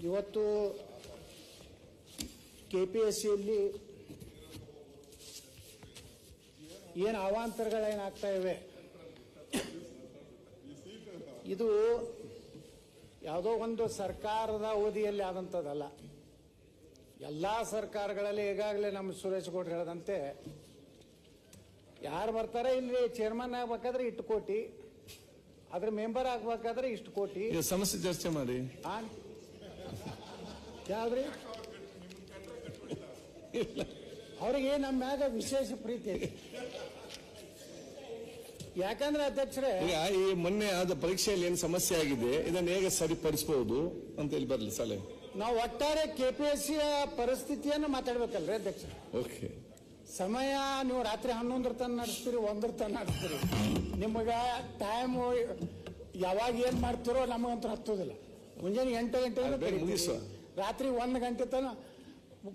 ಇವತ್ತು ಕೆಪಿಎಸ್ಸಿಯಲ್ಲಿ ಏನು ಅವಾಂತರಗಳೇನಾಗ್ತಾ ಇವೆ, ಇದು ಯಾವುದೋ ಒಂದು ಸರ್ಕಾರದ ಅವಧಿಯಲ್ಲಿ ಆದಂಥದ್ದಲ್ಲ. ಎಲ್ಲ ಸರ್ಕಾರಗಳಲ್ಲಿ ಈಗಾಗಲೇ ನಮ್ಮ ಸುರೇಶ್ ಗೌಡ್ರು ಹೇಳದಂತೆ ಯಾರು ಬರ್ತಾರೆ ಇಲ್ಲಿ ಚೇರ್ಮನ್ ಆಗ್ಬೇಕಾದ್ರೆ ಇಷ್ಟು ಕೋಟಿ, ಅದ್ರ ಮೆಂಬರ್ ಆಗ್ಬೇಕಾದ್ರೆ ಇಷ್ಟು ಕೋಟಿ. ಸಮಸ್ಯೆ ಚರ್ಚೆ ಮಾಡಿ. ಯಾವ್ದ್ರಿ ಅವ್ರಿಗೆ ನಮ್ಮ ಮ್ಯಾಗ ವಿಶೇಷ ಪ್ರೀತಿ ಇದೆ. ಯಾಕಂದ್ರೆ ಅಧ್ಯಕ್ಷರೇ, ಈ ಮೊನ್ನೆ ಆದ ಪರೀಕ್ಷೆಯಲ್ಲಿ ಏನು ಸಮಸ್ಯೆ ಆಗಿದೆ, ಇದನ್ನು ಹೇಗೆ ಸರಿಪಡಿಸಬಹುದು ಅಂತ ಹೇಳಿ ಬರಲಿ ಸಲಹೆ. ನಾವು ಒಟ್ಟಾರೆ ಕೆಪಿಎಸ್ಸಿಯ ಪರಿಸ್ಥಿತಿಯನ್ನು ಮಾತಾಡ್ಬೇಕಲ್ರಿ ಅಧ್ಯಕ್ಷ. ಓಕೆ, ಸಮಯ ನೀವು ರಾತ್ರಿ 11 ತನಕ ನಡೆಸ್ತೀರಿ, 1 ತನಕ ನಡೆಸ್ತೀರಿ. ನಿಮಗ ಟೈಮ್ ಯಾವಾಗ ಏನ್ ಮಾಡ್ತಿರೋ ನಮಗಂತೂ ಹತ್ತೋದಿಲ್ಲ. ಮುಂಜಾನೆ 8 ಗಂಟೆಗೆ ರಾತ್ರಿ 1 ಗಂಟೆ ತನಕ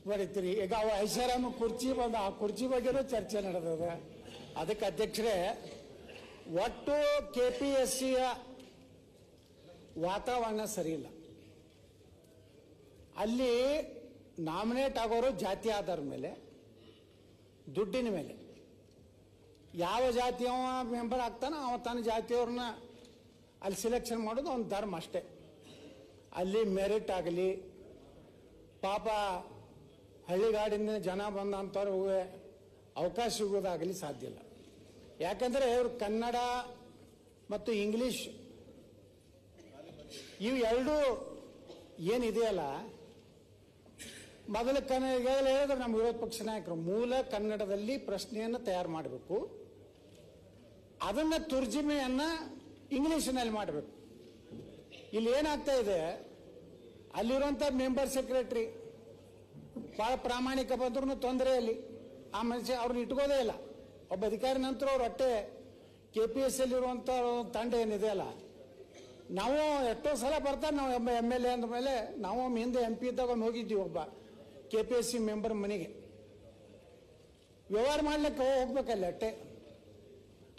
ಬರೀತೀರಿ. ಈಗ ಅವ ಐಷಾರಾಮ ಕುರ್ಚಿ ಬಂದ, ಆ ಕುರ್ಚಿ ಬಗ್ಗೆನೂ ಚರ್ಚೆ ನಡೆದದ. ಅದಕ್ಕೆ ಅಧ್ಯಕ್ಷರೇ, ಒಟ್ಟು ಕೆಪಿಎಸ್ಸಿಯ ವಾತಾವರಣ ಸರಿ ಇಲ್ಲ. ಅಲ್ಲಿ ನಾಮಿನೇಟ್ ಆಗೋರು ಜಾತಿ ಆಧಾರದ ಮೇಲೆ, ದುಡ್ಡಿನ ಮೇಲೆ. ಯಾವ ಜಾತಿಯವ ಮೆಂಬರ್ ಆಗ್ತಾನೋ ಅವ ತನ್ನ ಜಾತಿಯವ್ರನ್ನ ಅಲ್ಲಿ ಸಿಲೆಕ್ಷನ್ ಮಾಡೋದು ಒಂದು ಧರ್ಮ ಅಷ್ಟೇ. ಅಲ್ಲಿ ಮೆರಿಟ್ ಆಗಲಿ, ಪಾಪ ಹಳ್ಳಿಗಾಡಿನ ಜನ ಬಂದಂಥವ್ರಿಗೆ ಅವಕಾಶ ಸಿಗೋದಾಗಲಿ ಸಾಧ್ಯ ಇಲ್ಲ. ಯಾಕಂದರೆ ಇವರು ಕನ್ನಡ ಮತ್ತು ಇಂಗ್ಲಿಷ್ ಇವು ಎರಡೂ ಏನಿದೆಯಲ್ಲ, ಮೊದಲು ಈಗಾಗಲೇ ಹೇಳಿದ್ರೆ ನಮ್ಮ ವಿರೋಧ ಪಕ್ಷ ನಾಯಕರು ಮೂಲ ಕನ್ನಡದಲ್ಲಿ ಪ್ರಶ್ನೆಯನ್ನು ತಯಾರು ಮಾಡಬೇಕು, ಅದನ್ನ ತುರ್ಜಿಮೆಯನ್ನ ಇಂಗ್ಲಿಷ್ನಲ್ಲಿ ಮಾಡಬೇಕು. ಇಲ್ಲಿ ಏನಾಗ್ತಾ ಇದೆ, ಅಲ್ಲಿರುವಂಥ ಮೆಂಬರ್ ಸೆಕ್ರೆಟರಿ ಭಾಳ ಪ್ರಾಮಾಣಿಕ ಬಂದ್ರೂ ತೊಂದರೆ. ಅಲ್ಲಿ ಆ ಮನುಷ್ಯ ಅವ್ರನ್ನ ಇಟ್ಕೋದೇ ಇಲ್ಲ. ಒಬ್ಬ ಅಧಿಕಾರಿ ನಂತರ ಅವ್ರು ಹೊಟ್ಟೆ ಕೆಪಿಎಸ್ಸಿಯಲ್ಲಿರುವಂಥ ತಂಡ ಏನಿದೆ ಅಲ್ಲ, ನಾವು ಎಷ್ಟೋ ಸಲ ಬರ್ತಾರೆ. ನಾವು MLA ಅಂದ ಮೇಲೆ ನಾವು ಹಿಂದೆ MP ಇದ್ದಾಗ ಹೋಗಿದ್ದೀವಿ ಒಬ್ಬ ಕೆಪಿಎಸ್ಸಿ ಮೆಂಬರ್ ಮನೆಗೆ ವ್ಯವಹಾರ ಮಾಡ್ಲಿಕ್ಕೆ ಹೋಗ್ಬೇಕಲ್ಲ. ಅಟ್ಟೆ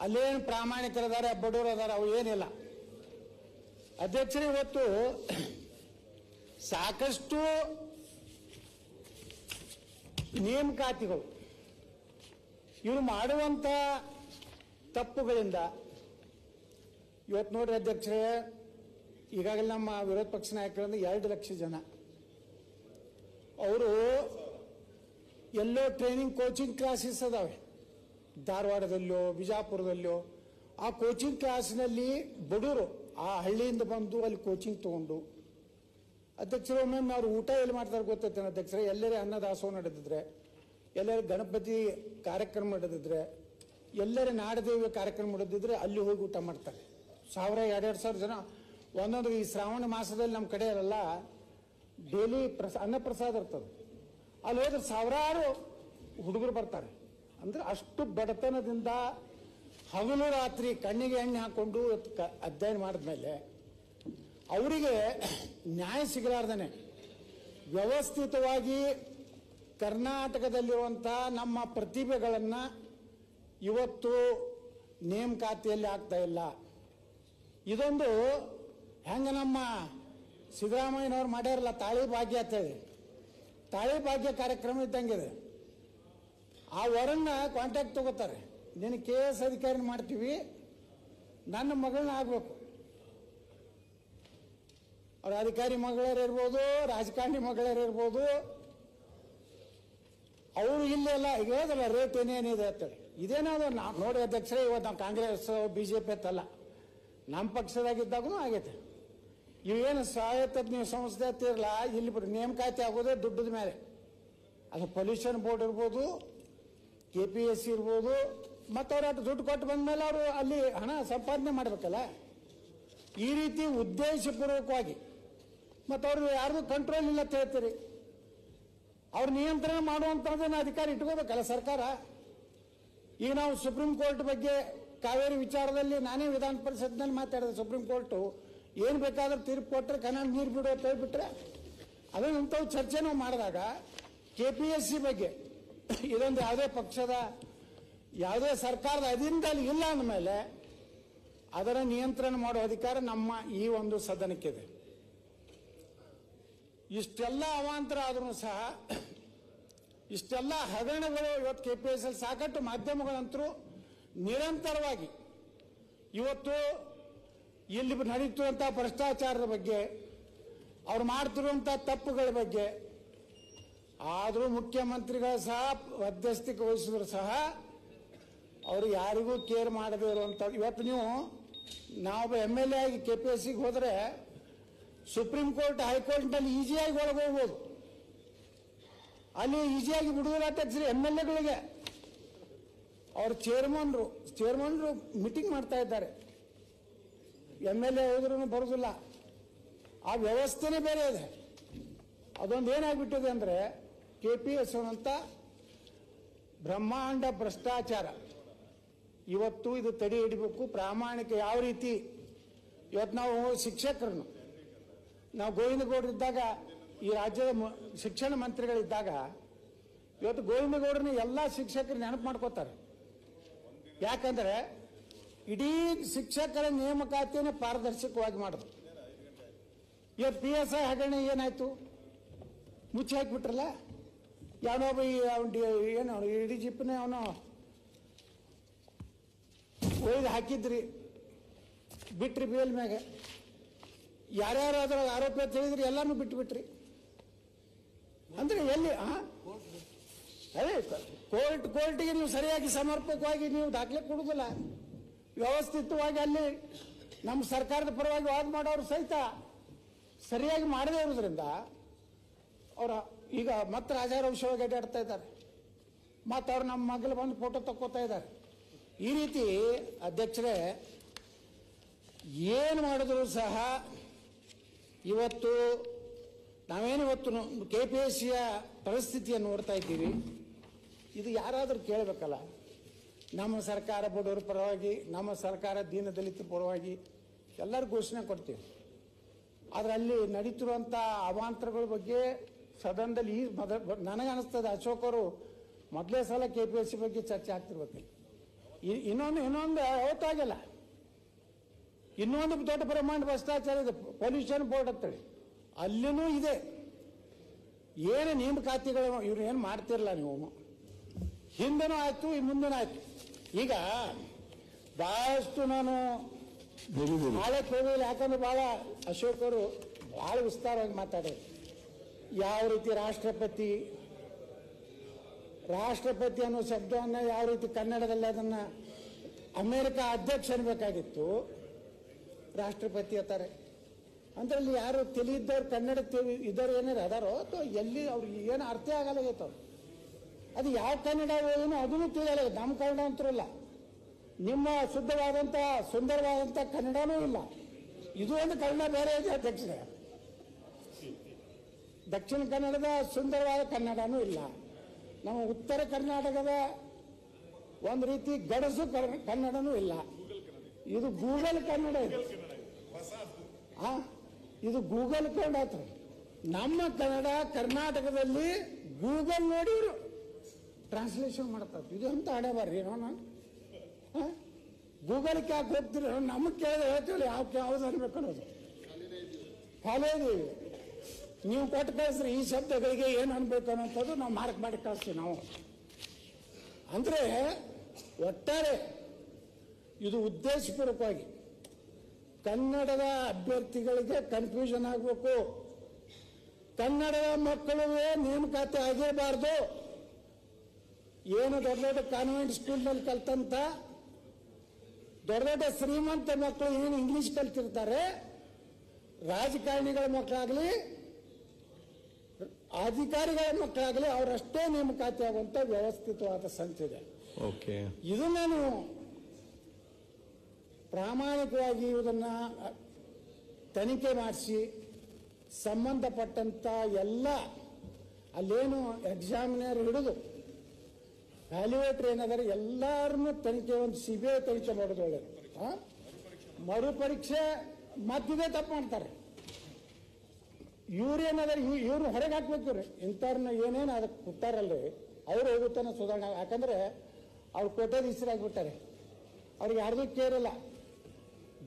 ಅಲ್ಲೇನು ಪ್ರಾಮಾಣಿಕರದಾರೆ, ಬಡವರು ಅದಾರ, ಅವು ಏನಿಲ್ಲ. ಅಧ್ಯಕ್ಷರೇ, ಇವತ್ತು ಸಾಕಷ್ಟು ನೇಮಕಾತಿಗಳು ಇವರು ಮಾಡುವಂತ ತಪ್ಪುಗಳಿಂದ ಇವತ್ತು ನೋಡ್ರಿ ಅಧ್ಯಕ್ಷರೇ, ಈಗಾಗಲೇ ನಮ್ಮ ವಿರೋಧ ಪಕ್ಷ ನಾಯಕರಿಂದ 2 ಲಕ್ಷ ಜನ ಅವರು ಎಲ್ಲೋ ಟ್ರೈನಿಂಗ್ ಕೋಚಿಂಗ್ ಕ್ಲಾಸಸ್ ಅದಾವೆ, ಧಾರವಾಡದಲ್ಲೋ ಬಿಜಾಪುರದಲ್ಲೋ. ಆ ಕೋಚಿಂಗ್ ಕ್ಲಾಸ್ನಲ್ಲಿ ಬಡವರು ಆ ಹಳ್ಳಿಯಿಂದ ಬಂದು ಅಲ್ಲಿ ಕೋಚಿಂಗ್ ತಗೊಂಡು, ಅಧ್ಯಕ್ಷರು ಒಮ್ಮೊಮ್ಮೆ ಅವ್ರು ಊಟ ಎಲ್ಲಿ ಮಾಡ್ತಾರೆ ಗೊತ್ತೈತೇನೆ ಅಧ್ಯಕ್ಷರೇ, ಎಲ್ಲರೇ ಅನ್ನದಾಸೋಹ ನಡೆದಿದ್ರೆ, ಎಲ್ಲರೂ ಗಣಪತಿ ಕಾರ್ಯಕ್ರಮ ನಡೆದಿದ್ರೆ, ಎಲ್ಲರೇ ನಾಡದೇವಿ ಕಾರ್ಯಕ್ರಮ ನಡೆದಿದ್ರೆ ಅಲ್ಲಿ ಹೋಗಿ ಊಟ ಮಾಡ್ತಾರೆ. 1000-2000 ಜನ ಒಂದೊಂದು. ಈ ಶ್ರಾವಣ ಮಾಸದಲ್ಲಿ ನಮ್ಮ ಕಡೆ ಎಲ್ಲ ಡೈಲಿ ಅನ್ನಪ್ರಸಾದ ಇರ್ತದೆ. ಅಲ್ಲಿ ಹೋದ್ರೆ ಸಾವಿರಾರು ಹುಡುಗರು ಬರ್ತಾರೆ. ಅಂದ್ರೆ ಅಷ್ಟು ಬಡತನದಿಂದ ಹಗಲು ರಾತ್ರಿ ಕಣ್ಣಿಗೆ ಎಣ್ಣೆ ಹಾಕೊಂಡು ಅಧ್ಯಯನ ಮಾಡಿದ್ಮೇಲೆ ಅವರಿಗೆ ನ್ಯಾಯ ಸಿಗಲಾರ್ದೇನೆ ವ್ಯವಸ್ಥಿತವಾಗಿ ಕರ್ನಾಟಕದಲ್ಲಿರುವಂಥ ನಮ್ಮ ಪ್ರತಿಭೆಗಳನ್ನು ಇವತ್ತು ನೇಮಕಾತಿಯಲ್ಲಿ ಆಗ್ತಾ ಇಲ್ಲ. ಇದೊಂದು ಹೆಂಗೆ ನಮ್ಮ ಸಿದ್ದರಾಮಯ್ಯನವ್ರು ಮಾಡ್ಯಾರಲ್ಲ ತಾಳಿ ಭಾಗ್ಯ ಅಂತೇಳಿ, ತಾಳಿ ಭಾಗ್ಯ ಕಾರ್ಯಕ್ರಮ ಇದ್ದಂಗಿದೆ. ಆ ವರನ್ನ ಕಾಂಟ್ಯಾಕ್ಟ್ ತಗೋತಾರೆ, ನೀನು KS ಅಧಿಕಾರಿ ಮಾಡ್ತೀವಿ, ನನ್ನ ಮಗಳನ್ನ ಆಗಬೇಕು. ಅವ್ರ ಅಧಿಕಾರಿ ಮಗಳರಿರ್ಬೋದು, ರಾಜಕಾರಣಿ ಮಗಳರಿರ್ಬೋದು, ಅವರು ಇಲ್ಲೆಲ್ಲ ಈಗ ಹೇಳೋದಲ್ಲ ರೇಟ್ ಏನೇನಿದೆ ಅಂತೇಳಿ. ಇದೇನಾದ್ರು ನೋಡಿ ಅಧ್ಯಕ್ಷರೇ, ಇವತ್ತು ನಾವು ಕಾಂಗ್ರೆಸ್ BJP ಅಂತಲ್ಲ, ನಮ್ಮ ಪಕ್ಷದಾಗಿದ್ದಾಗೂ ಆಗೈತೆ. ಇವೇನು ಸ್ವಾಯತ್ತ ನೀವು ಸಂಸ್ಥೆ ಅಂತಿರಲ್ಲ, ಇಲ್ಲಿ ನೇಮಕಾತಿ ಆಗೋದೇ ದುಡ್ಡದ ಮೇಲೆ. ಅದು ಪೊಲ್ಯೂಷನ್ ಬೋರ್ಡ್ ಇರ್ಬೋದು, KPSC ಇರ್ಬೋದು. ಮತ್ತು ಅವ್ರು ಅಷ್ಟು ದುಡ್ಡು ಕೊಟ್ಟು ಬಂದ ಮೇಲೆ ಅವರು ಅಲ್ಲಿ ಹಣ ಸಂಪಾದನೆ ಮಾಡಬೇಕಲ್ಲ. ಈ ರೀತಿ ಉದ್ದೇಶಪೂರ್ವಕವಾಗಿ ಮತ್ತು ಅವ್ರು ಯಾರಿಗೂ ಕಂಟ್ರೋಲ್ ಇಲ್ಲ ಅಂತ ಹೇಳ್ತೀರಿ. ಅವ್ರ ನಿಯಂತ್ರಣ ಮಾಡುವಂಥದ್ದನ್ನ ಅಧಿಕಾರ ಇಟ್ಕೋಬೇಕಲ್ಲ ಸರ್ಕಾರ. ಈಗ ನಾವು ಸುಪ್ರೀಂ ಕೋರ್ಟ್ ಬಗ್ಗೆ ಕಾವೇರಿ ವಿಚಾರದಲ್ಲಿ ನಾನೇ ವಿಧಾನ ಪರಿಷತ್ನಲ್ಲಿ ಮಾತಾಡಿದೆ. ಸುಪ್ರೀಂ ಕೋರ್ಟು ಏನು ಬೇಕಾದ್ರೂ ತೀರ್ಪು ಕೊಟ್ಟರೆ ಕನ್ನಡ ನೀರು ಬಿಡು ಅಂತ ಹೇಳ್ಬಿಟ್ರೆ ಅದನ್ನಂಥವು ಚರ್ಚೆ ನಾವು ಮಾಡಿದಾಗ KPSC ಬಗ್ಗೆ ಇದೊಂದು ಯಾವುದೇ ಪಕ್ಷದ ಯಾವುದೇ ಸರ್ಕಾರದ ಅಧೀನದಲ್ಲಿ ಇಲ್ಲ ಅಂದಮೇಲೆ ಅದರ ನಿಯಂತ್ರಣ ಮಾಡುವ ಅಧಿಕಾರ ನಮ್ಮ ಈ ಒಂದು ಸದನಕ್ಕಿದೆ. ಇಷ್ಟೆಲ್ಲ ಅವಾಂತರ ಆದ್ರೂ ಸಹ ಇಷ್ಟೆಲ್ಲ ಹಗರಣಗಳು ಇವತ್ತು KPSC ಸಾಕಷ್ಟು ಮಾಧ್ಯಮಗಳಂತರೂ ನಿರಂತರವಾಗಿ ಇವತ್ತು ಇಲ್ಲಿ ನಡೀತಿರುವಂಥ ಭ್ರಷ್ಟಾಚಾರದ ಬಗ್ಗೆ ಅವ್ರು ಮಾಡ್ತಿರುವಂಥ ತಪ್ಪುಗಳ ಬಗ್ಗೆ ಆದರೂ ಮುಖ್ಯಮಂತ್ರಿಗಳು ಸಹ ಮಧ್ಯಸ್ಥಿಕೆ ವಹಿಸಿದ್ರು ಸಹ ಅವರು ಯಾರಿಗೂ ಕೇರ್ ಮಾಡದೇ ಇರುವಂಥದ್ದು. ಇವತ್ತು ನಾವು MLA ಆಗಿ KPSCಗೆ ಹೋದರೆ ಸುಪ್ರೀಂ ಕೋರ್ಟ್ ಹೈಕೋರ್ಟ್ನಲ್ಲಿ ಈಸಿಯಾಗಿ ಒಳಗೆ ಹೋಗ್ಬೋದು. ಅಲ್ಲಿ ಈಸಿಯಾಗಿ ಬಿಡುವುದಿಲ್ಲ ಅಧ್ಯಕ್ಷರು MLAಗಳಿಗೆ. ಅವ್ರ ಚೇರ್ಮನ್ರು ಮೀಟಿಂಗ್ ಮಾಡ್ತಾ ಇದ್ದಾರೆ. MLA ಹೋದ್ರೂ ಬರೋದಿಲ್ಲ. ಆ ವ್ಯವಸ್ಥೆನೇ ಬೇರೆ ಇದೆ. ಅದೊಂದು ಏನಾಗ್ಬಿಟ್ಟಿದೆ ಅಂದರೆ KPSC ಅಂತ ಬ್ರಹ್ಮಾಂಡ ಭ್ರಷ್ಟಾಚಾರ. ಇವತ್ತು ಇದು ತಡೆ ಹಿಡಿಬೇಕು. ಪ್ರಾಮಾಣಿಕ ಯಾವ ರೀತಿ ಇವತ್ತು ನಾವು ಶಿಕ್ಷಕರನ್ನು ನಾವು ಗೋವಿಂದಗೌಡರಿದ್ದಾಗ ಈ ರಾಜ್ಯದ ಶಿಕ್ಷಣ ಮಂತ್ರಿಗಳಿದ್ದಾಗ ಇವತ್ತು ಗೋವಿಂದಗೌಡರನ್ನ ಎಲ್ಲ ಹಕ್ಕರು ನೆನಪು ಮಾಡ್ಕೋತಾರೆ. ಯಾಕಂದ್ರೆ ಇಡೀ ಶಿಕ್ಷಕರ ನೇಮಕಾತಿಯನ್ನು ಪಾರದರ್ಶಕವಾಗಿ ಮಾಡಿದ್ರು. ಇವತ್ತು PSI ಹಗರಣ ಏನಾಯ್ತು? ಮುಚ್ಚಿ ಹಾಕಿಬಿಟ್ರಲ್ಲ. ಯಾವನೊಬ್ಬ ಏನು ಇಡೀ ಜಿಪ್ಪನೇ ಅವನು ಒಯ್ದು ಹಾಕಿದ್ರಿ, ಬಿಟ್ರಿ ಬೇಲ್ ಮ್ಯಾಗ. ಯಾರ್ಯಾರು ಅದರ ಆರೋಪ ಅಂತ ಹೇಳಿದ್ರಿ ಎಲ್ಲಾನು ಬಿಟ್ಬಿಟ್ರಿ. ಅಂದ್ರೆ ಎಲ್ಲಿ ಅದೇ ಕೋರ್ಟ್ಗೆ ನೀವು ಸರಿಯಾಗಿ ಸಮರ್ಪಕವಾಗಿ ನೀವು ದಾಖಲೆ ಕೊಡುವುದಿಲ್ಲ. ವ್ಯವಸ್ಥಿತವಾಗಿ ಅಲ್ಲಿ ನಮ್ಮ ಸರ್ಕಾರದ ಪರವಾಗಿ ವಾದ ಮಾಡೋರು ಸಹಿತ ಸರಿಯಾಗಿ ಮಾಡದೇ ಇರೋದ್ರಿಂದ ಅವರ ಈಗ ಮತ್ತೆ ರಾಜಾರೋಷವಾಗಿ ಅಡ್ಡಾಡ್ತಾ ಇದ್ದಾರೆ. ಮತ್ತು ಅವ್ರು ನಮ್ಮ ಮಗಳು ಬಂದು ಫೋಟೋ ತಕ್ಕೋತಾ ಇದ್ದಾರೆ. ಈ ರೀತಿ ಅಧ್ಯಕ್ಷರೇ ಏನು ಮಾಡಿದ್ರು ಸಹ ಇವತ್ತು ನಾವೇನು ಇವತ್ತು KPSCಯ ಪರಿಸ್ಥಿತಿಯನ್ನು ನೋಡ್ತಾ ಇದ್ದೀವಿ. ಇದು ಯಾರಾದರೂ ಕೇಳಬೇಕಲ್ಲ. ನಮ್ಮ ಸರ್ಕಾರ ಬಡವರ ಪರವಾಗಿ, ನಮ್ಮ ಸರ್ಕಾರ ದೀನದಲಿತರ ಪರವಾಗಿ ಎಲ್ಲರೂ ಘೋಷಣೆ ಕೊಡ್ತೀವಿ. ಆದರೆ ಅಲ್ಲಿ ನಡೀತಿರುವಂಥ ಅವಾಂತರಗಳ ಬಗ್ಗೆ ಸದನದಲ್ಲಿ ನನಗನ್ನಿಸ್ತದೆ ಅಶೋಕ್ ಅವರು ಮೊದಲೇ ಸಲ KPSC ಬಗ್ಗೆ ಚರ್ಚೆ ಆಗ್ತಿರ್ಬೇಕಲ್ಲ. ಇನ್ನೊಂದು ಯಾವತ್ತಾಗಿಲ್ಲ. ಇನ್ನೊಂದು ದೊಡ್ಡ ಪ್ರಮಾಣ ಭ್ರಷ್ಟಾಚಾರ ಇದೆ, ಪೊಲ್ಯೂಷನ್ ಬೋರ್ಡ್ ಅಂತೇಳಿ. ಅಲ್ಲಿನೂ ಇದೆ. ಏನು ನೇಮಕಾತಿಗಳು ಇವ್ರು ಏನು ಮಾಡ್ತಿರಲ್ಲ ನೀವು. ಹಿಂದನೂ ಆಯ್ತು, ಮುಂದನೂ ಆಯ್ತು. ಈಗ ಬಹಳಷ್ಟು ನಾನು ನಾಳೆ ಹೋಗಿಲ್ಲ. ಯಾಕಂದ್ರೆ ಬಹಳ ಅಶೋಕ್ ಅವರು ಬಹಳ ವಿಸ್ತಾರವಾಗಿ ಮಾತಾಡೋದು. ಯಾವ ರೀತಿ ರಾಷ್ಟ್ರಪತಿ ಅನ್ನೋ ಶಬ್ದವನ್ನು ಯಾವ ರೀತಿ ಕನ್ನಡದಲ್ಲಿ ಅದನ್ನು ಅಮೇರಿಕ ಅಧ್ಯಕ್ಷ ಅನ್ಬೇಕಾಗಿತ್ತು, ರಾಷ್ಟ್ರಪತಿ ಅಂತಾರೆ. ಅಂದ್ರೆ ಅಲ್ಲಿ ಯಾರು ತಿಳಿಯಿದ್ದವ್ರು ಕನ್ನಡ ಇದ್ದವ್ರು ಏನಾರು ಅದಾರೋ ಅಥವಾ ಎಲ್ಲಿ ಅವ್ರಿಗೆ ಏನು ಅರ್ಥ ಆಗಲಾಗೈತವ್ರು. ಅದು ಯಾವ ಕನ್ನಡ ಏನೋ ಅದನ್ನು ತಿಳಿಯಲ್ಲ. ನಮ್ಮ ಕನ್ನಡ ಅಂತರಲ್ಲ, ನಿಮ್ಮ ಶುದ್ಧವಾದಂಥ ಸುಂದರವಾದಂಥ ಕನ್ನಡನೂ ಇಲ್ಲ. ಇದು ಒಂದು ಕನ್ನಡ ಬೇರೆ ಇದೆ ಅಧ್ಯಕ್ಷರೇ. ದಕ್ಷಿಣ ಕನ್ನಡದ ಸುಂದರವಾದ ಕನ್ನಡನೂ ಇಲ್ಲ. ನಮ್ಮ ಉತ್ತರ ಕರ್ನಾಟಕದ ಒಂದು ರೀತಿ ಗಡಸು ಕನ್ನಡನೂ ಇಲ್ಲ. ಇದು ಗೂಗಲ್ ಕನ್ನಡ ಇದೆ. ಇದು ಗೂಗಲ್ ಕನ್ನಡ. ನಮ್ಮ ಕನ್ನಡ ಕರ್ನಾಟಕದಲ್ಲಿ ಗೂಗಲ್ ನೋಡಿ ಇವರು ಟ್ರಾನ್ಸ್ಲೇಷನ್ ಮಾಡ್ತಾರೆ. ಇದು ಅಂತ ಹಣೆ ಬರ್ರಿ ನಾನು ಗೂಗಲ್ಗೆ ಯಾಕೆ ಹೋಗ್ತೀರಿ? ನಮಗೆ ಕೇಳಿದ್ರೆ ಹೇಳ್ತೀವಿ ಯಾವ್ದು ಅನ್ಬೇಕು ಅನ್ನೋದು. ಖಾಲಿ ಇದೀವಿ. ನೀವು ಕೊಟ್ಟು ಕಳಿಸ್ರಿ ಈ ಶಬ್ದಗಳಿಗೆ ಏನು ಅನ್ಬೇಕು ಅನ್ನೋಂಥದ್ದು ನಾವು ಮಾರ್ಕ್ ಮಾಡಿ ಕಳಿಸ್ತೀವಿ ನಾವು. ಅಂದ್ರೆ ಒಟ್ಟಾರೆ ಇದು ಉದ್ದೇಶಪೂರ್ವಕವಾಗಿ ಕನ್ನಡದ ಅಭ್ಯರ್ಥಿಗಳಿಗೆ ಕನ್ಫ್ಯೂಷನ್ ಆಗಬೇಕು. ಕನ್ನಡದ ಮಕ್ಕಳಿಗೆ ನೇಮಕಾತಿ ಆಗೇಬಾರ್ದು. ಏನು ದೊಡ್ಡ ದೊಡ್ಡ ಕಾನ್ವೆಂಟ್ ಸ್ಕೂಲ್ನಲ್ಲಿ ಕಲ್ತಂತ ದೊಡ್ಡ ದೊಡ್ಡ ಶ್ರೀಮಂತ ಮಕ್ಕಳು ಏನು ಇಂಗ್ಲಿಷ್ ಕಲ್ತಿರ್ತಾರೆ, ರಾಜಕಾರಣಿಗಳ ಮಕ್ಕಳಾಗಲಿ ಅಧಿಕಾರಿಗಳ ಮಕ್ಕಳಾಗಲಿ ಅವರಷ್ಟೇ ನೇಮಕಾತಿ ಆಗುವಂತ ವ್ಯವಸ್ಥಿತವಾದ ಸಂಸ್ಥೆ. ಇದು ನಾನು ಪ್ರಾಮಾಣಿಕವಾಗಿ ಇದನ್ನ ತನಿಖೆ ಮಾಡಿಸಿ ಸಂಬಂಧಪಟ್ಟಂತ ಎಲ್ಲ ಅಲ್ಲೇನು ಎಕ್ಸಾಮಿನರ್ ಹಿಡಿದು ವ್ಯಾಲ್ಯೂಯೇಟರ್ ಏನಾದ್ರೆ ಎಲ್ಲಾರನ್ನು ತನಿಖೆ ಒಂದು CBI ತನಿಖೆ ಮಾಡೋದು ಒಳ್ಳೇದು. ಮರುಪರೀಕ್ಷೆ ಮತ್ತಿದೆ ತಪ್ಪು ಮಾಡ್ತಾರೆ. ಇವ್ರೇನಾದ್ರೆ ಇವ್ರನ್ನ ಹೊರಗೆ ಹಾಕ್ಬೇಕು ರೀ. ಇಂಥವ್ರನ್ನ ಏನೇನು ಅದಕ್ಕೆ ಕೊಟ್ಟಾರಲ್ರಿ ಅವ್ರು ಹೋಗುತ್ತಾನೆ ಸುಧಾರಣೆ. ಯಾಕಂದ್ರೆ ಅವ್ರು ಕೋಟ್ಯಾಧೀಶರಾಗ್ಬಿಟ್ಟಾರೆ. ಅವ್ರಿಗೆ ಯಾರ್ದು ಕೇರಿಲ್ಲ.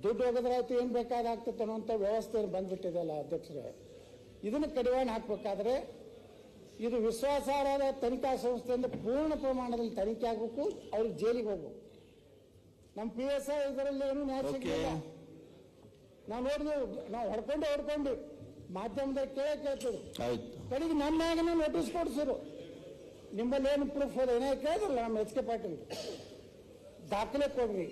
ದುಡ್ಡು ಹೋಗೋದ್ರಾಯ್ತು ಏನು ಬೇಕಾದಾಗ್ತದೆ ಅನ್ನೋಂಥ ವ್ಯವಸ್ಥೆ ಬಂದ್ಬಿಟ್ಟಿದೆಯಲ್ಲ ಅಧ್ಯಕ್ಷರೇ. ಇದನ್ನು ಕಡಿವಾಣ ಹಾಕ್ಬೇಕಾದ್ರೆ ಇದು ವಿಶ್ವಾಸಾರ್ಹದ ತನಿಖಾ ಸಂಸ್ಥೆಯಿಂದ ಪೂರ್ಣ ಪ್ರಮಾಣದಲ್ಲಿ ತನಿಖೆ ಆಗಬೇಕು. ಅವ್ರಿಗೆ ಜೈಲಿಗೆ ಹೋಗ್ಬೇಕು. ನಮ್ಮ PSI ಇದರಲ್ಲಿ ಏನು ನ್ಯಾಯ ಸಿಗಲಿಲ್ಲ. ನಾವು ನೋಡಿದ್ವಿ, ನಾವು ಹೊಡ್ಕೊಂಡು ಮಾಧ್ಯಮದಲ್ಲಿ ಕೇಳ್ತೀವಿ. ಕಡೆಗೆ ನಮ್ಮ ಮ್ಯಾಗನ ನೋಟಿಸ್ ಕೊಡಿಸಿರು. ನಿಮ್ಮಲ್ಲಿ ಏನು ಪ್ರೂಫ್ ಅದ ಏನೇ ಕೇಳಿದ್ರಲ್ಲ ನಮ್ಮ HK ಪಾಟೀಲ್, ದಾಖಲೆ ಕೊಡ್ರಿ.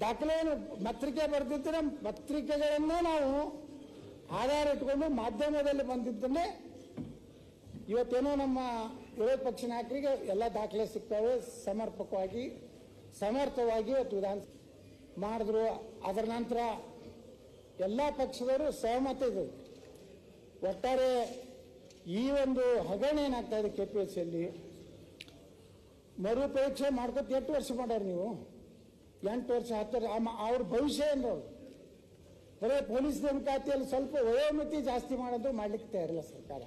ದಾಖಲೆ ಏನು ಪತ್ರಿಕೆ ಬರ್ತಿದ್ರೆ ಪತ್ರಿಕೆಗಳನ್ನೇ ನಾವು ಆಧಾರ ಇಟ್ಕೊಂಡು ಮಾಧ್ಯಮದಲ್ಲಿ ಬಂದಿದ್ದನ್ನೇ ಇವತ್ತೇನೋ ನಮ್ಮ ವಿರೋಧ ಪಕ್ಷ ನಾಯಕರಿಗೆ ಎಲ್ಲ ದಾಖಲೆ ಸಿಗ್ತವೆ. ಸಮರ್ಪಕವಾಗಿ ಸಮರ್ಥವಾಗಿ ಇವತ್ತು ವಿಧಾನ ಮಾಡಿದ್ರು. ಅದರ ನಂತರ ಎಲ್ಲ ಪಕ್ಷದವರು ಸಹಮತ ಇದೆ. ಒಟ್ಟಾರೆ ಈ ಒಂದು ಹಗರಣ ಏನಾಗ್ತಾ ಇದೆ KPSCಯಲ್ಲಿ ಮರುಪರೀಕ್ಷೆ ಮಾಡ್ಕೊತ 8 ವರ್ಷ ಮಾಡ್ಯಾರ ನೀವು. 8 ವರ್ಷ 10 ವರ್ಷ ಅವ್ರ ಭವಿಷ್ಯ ಏನ್ರವ್ರು ಬರೀ ಪೊಲೀಸ್ ನೇಮಕಾತಿಯಲ್ಲಿ ಸ್ವಲ್ಪ ವಯೋಮಿತಿ ಜಾಸ್ತಿ ಮಾಡೋದು ಮಾಡ್ಲಿಕ್ಕೆ ತಯಾರಿಲ್ಲ ಸರ್ಕಾರ.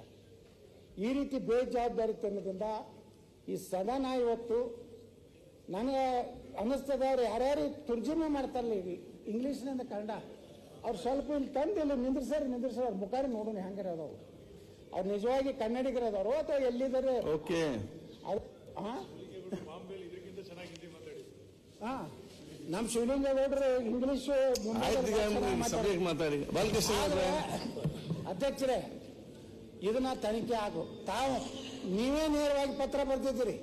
ಈ ರೀತಿ ಬೇಜವಾಬ್ದಾರಿತನದಿಂದ ಈ ಸದನ ಇವತ್ತು ನನಗೆ ಅನ್ನಿಸ್ತದವ್ರು ಯಾರ್ಯಾರು ತರ್ಜುಮೆ ಮಾಡ್ತಾರಲ್ಲ ಈಗ ಇಂಗ್ಲೀಷ್ನಿಂದ ಕನ್ನಡ, ಅವ್ರು ಸ್ವಲ್ಪ ಇಲ್ಲಿ ತಂದು ಇಲ್ಲಿ ನಿಂದ್ರಿಸೋರು ಅವ್ರ ಮುಖಾರಿ ನೋಡೋಣ ಹೆಂಗಿರೋದವು. ಅವ್ರು ನಿಜವಾಗಿ ಕನ್ನಡಿಗರದವರು ಅಥವಾ ಎಲ್ಲಿದ್ದಾರೆ ನಮ್ಮ ಶಿವಲಿಂಗೇಗೌಡರು ಇಂಗ್ಲಿಷ್ ಅಧ್ಯಕ್ಷರೇ ಇದನ್ನ ತನಿಖೆ ಆಗು. ನೀವೇ ನೇರವಾಗಿ ಪತ್ರ ಬರ್ತಿದ್ದೀರಿ.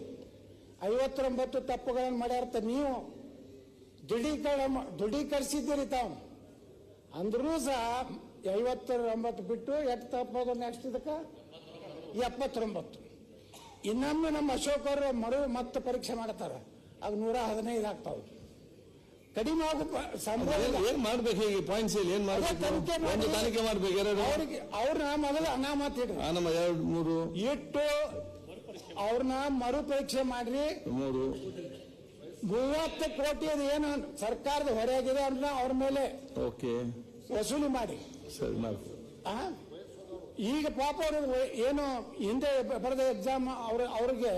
59 ತಪ್ಪುಗಳನ್ನು ಮಾಡ್ಯಾರ್ತ ನೀವು ದೃಢೀಕರಿಸಿದ್ದೀರಿ ತಾವು. ಅಂದ್ರೂ ಸಹ 59 ಬಿಟ್ಟು ಎಷ್ಟು ತಪ್ಪೋದು ನೆಕ್ಸ್ಟ್ ಇದಕ್ಕೆ 79. ಇನ್ನೊಮ್ಮೆ ನಮ್ಮ ಅಶೋಕ್ ಅವರು ಮತ್ತೆ ಪರೀಕ್ಷೆ ಮಾಡ್ತಾರ. ಆಗ 115 ಆಗ್ತಾವ. ಕಡಿಮೆ ಏನ್ ಮಾಡ್ಬೇಕು? ಈಗ ಪಾಯಿಂಟ್ಸ್ ಏನ್ ಮಾಡ್ಬೇಕು? ತನಿಖೆ ಮಾಡ್ಬೇಕು. ಅವ್ರಿಗೆ ಅವ್ರನ್ನ ಮೊದಲು ಅನಾಮತ್ ಇಡ್ರಿ, 2 3 ಇಟ್ಟು ಅವ್ರನ್ನ ಮರುಪರೀಕ್ಷೆ ಮಾಡ್ರಿ. 30 ಕೋಟಿ ಅದು ಏನು ಸರ್ಕಾರದ ಹೊರೆಯಾಗಿದೆ ಅವ್ರನ್ನ ಅವ್ರ ಮೇಲೆ ವಸೂಲಿ ಮಾಡಿ. ಈಗ ಪಾಪ ಅವರು ಏನು ಹಿಂದೆ ಬರೆದ ಎಕ್ಸಾಮ್ ಅವ್ರಿಗೆ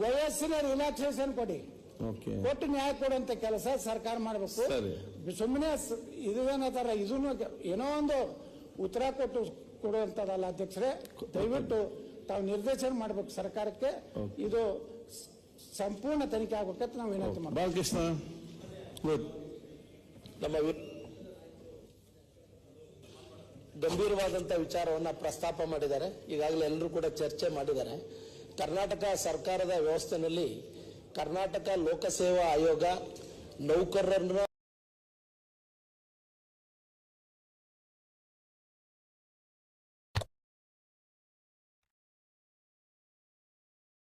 ವಯಸ್ಸಿನ ರಿಲ್ಯಾಕ್ಸೇಷನ್ ಕೊಡಿ, ಕೊಟ್ಟು ನ್ಯಾಯ ಕೊಡುವಂತ ಕೆಲಸ ಸರ್ಕಾರ ಮಾಡಬೇಕು. ಸುಮ್ಮನೆ ಇದೇನತ್ತಾರ ಇದನ್ನು ಏನೋ ಒಂದು ಉತ್ತರ ಕೊಡುವಂತದಲ್ಲ ಅಧ್ಯಕ್ಷರೇ. ದಯವಿಟ್ಟು ತಾವು ನಿರ್ದೇಶನ ಮಾಡಬೇಕು ಸರ್ಕಾರಕ್ಕೆ. ಇದು ಸಂಪೂರ್ಣ ತನಿಖೆ ಆಗ್ಬೇಕಂತ ನಾವು ವಿನಂತಿ ಮಾಡ್ತೀವಿ. ಬಾಲಕೃಷ್ಣ ನಮ್ಮ ಗಂಭೀರವಾದಂತಹ ವಿಚಾರವನ್ನ ಪ್ರಸ್ತಾಪ ಮಾಡಿದ್ದಾರೆ. ಈಗಾಗಲೇ ಎಲ್ಲರೂ ಕೂಡ ಚರ್ಚೆ ಮಾಡಿದ್ದಾರೆ. ಕರ್ನಾಟಕ ಸರ್ಕಾರದ ವ್ಯವಸ್ಥೆಯಲ್ಲಿ ಕರ್ನಾಟಕ ಲೋಕಸೇವಾ ಆಯೋಗ ನೌಕರರನ್ನ